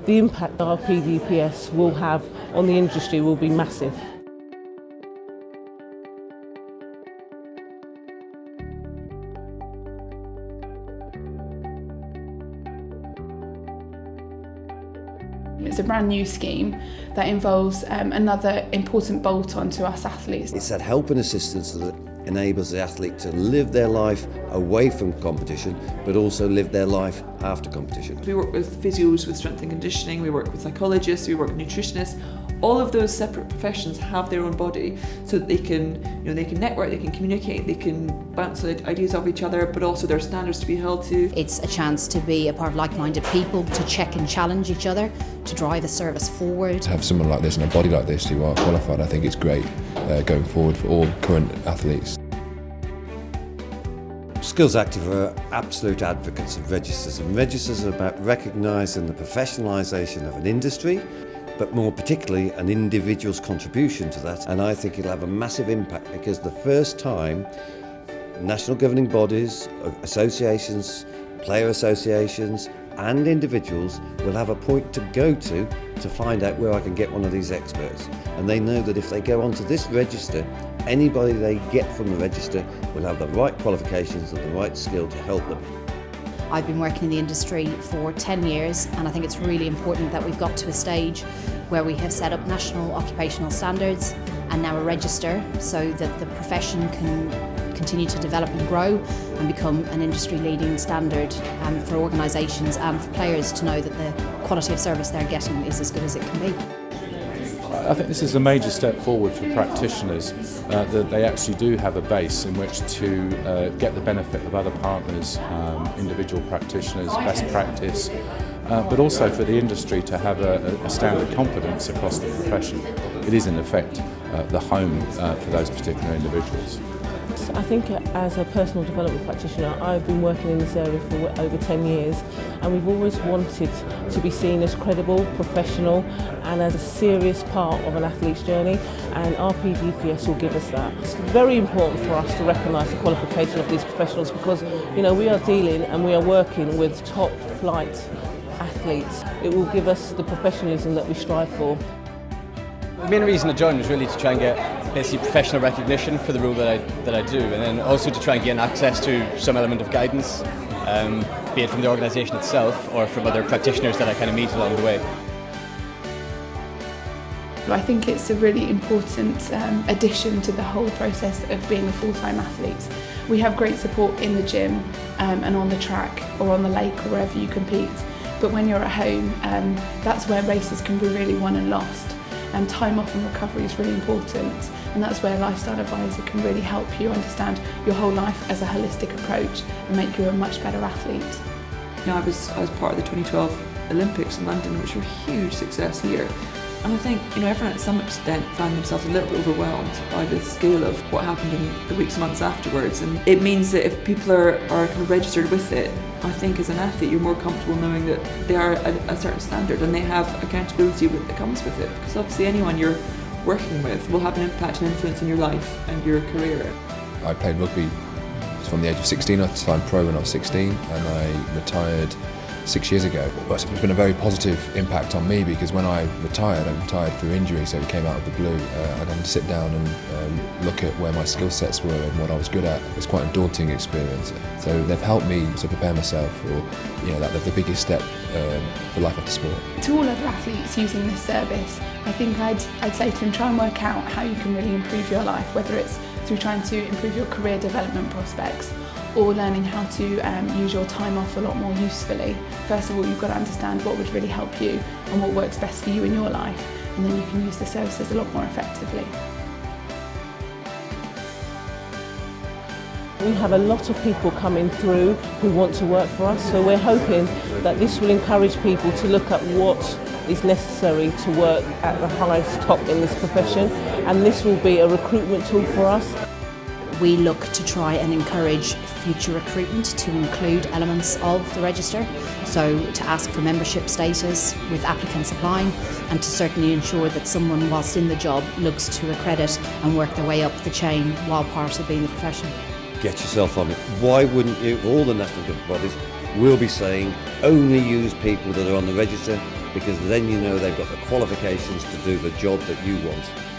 the impact RPDPS will have on the industry will be massive. It's a brand new scheme that involves another important bolt-on to us athletes. It's that help and assistance that enables the athlete to live their life away from competition, but also live their life after competition. We work with physios with strength and conditioning, we work with psychologists, we work with nutritionists. All of those separate professions have their own body so that they can, they can network, they can communicate, they can bounce ideas off each other, but also there are standards to be held to. It's a chance to be a part of like-minded people, to check and challenge each other, to drive a service forward. To have someone like this and a body like this who are qualified, I think it's great going forward for all current athletes. Skills Active are absolute advocates of registers, and registers are about recognising the professionalisation of an industry, but more particularly an individual's contribution to that. And I think it'll have a massive impact because the first time national governing bodies, associations, player associations and individuals will have a point to go to find out where I can get one of these experts. And they know that if they go onto this register, anybody they get from the register will have the right qualifications and the right skill to help them. I've been working in the industry for 10 years and I think it's really important that we've got to a stage where we have set up national occupational standards and now a register so that the profession can continue to develop and grow and become an industry leading standard for organisations and for players to know that the quality of service they're getting is as good as it can be. I think this is a major step forward for practitioners, that they actually do have a base in which to get the benefit of other partners, individual practitioners, best practice, but also for the industry to have a standard competence across the profession. It is in effect the home for those particular individuals. I think as a personal development practitioner, I've been working in this area for over 10 years and we've always wanted to be seen as credible, professional and as a serious part of an athlete's journey, and RPDPS will give us that. It's very important for us to recognise the qualification of these professionals because we are dealing and we are working with top flight athletes. It will give us the professionalism that we strive for. The main reason I joined was really to try and get basically professional recognition for the role that I do, and then also to try and gain access to some element of guidance, be it from the organisation itself or from other practitioners that I kind of meet along the way. I think it's a really important addition to the whole process of being a full-time athlete. We have great support in the gym and on the track or on the lake or wherever you compete, but when you're at home, that's where races can be really won and lost. And time off and recovery is really important, and that's where a lifestyle advisor can really help you understand your whole life as a holistic approach and make you a much better athlete. I was part of the 2012 Olympics in London, which were a huge success here. And I think everyone at some extent found themselves a little bit overwhelmed by the scale of what happened in the weeks and months afterwards. And it means that if people are kind of registered with it, I think as an athlete you're more comfortable knowing that they are a certain standard and they have accountability that comes with it. Because obviously anyone you're working with will have an impact and influence in your life and your career. I played rugby from the age of 16. I signed pro when I was 16 and I retired 6 years ago. It's been a very positive impact on me because when I retired through injury, so it came out of the blue. I had to sit down and look at where my skill sets were and what I was good at. It's quite a daunting experience. So they've helped me to prepare myself for that's the biggest step for life after sport. To all other athletes using this service, I think I'd say to them, try and work out how you can really improve your life, whether it's through trying to improve your career development prospects or learning how to use your time off a lot more usefully. First of all, you've got to understand what would really help you and what works best for you in your life, and then you can use the services a lot more effectively. We have a lot of people coming through who want to work for us, so we're hoping that this will encourage people to look at what is necessary to work at the highest top in this profession, and this will be a recruitment tool for us. We look to try and encourage future recruitment to include elements of the register, so to ask for membership status with applicants applying and to certainly ensure that someone whilst in the job looks to accredit and work their way up the chain while part of being the profession. Get yourself on it. Why wouldn't you? All the national government bodies will be saying only use people that are on the register, because then you know they've got the qualifications to do the job that you want.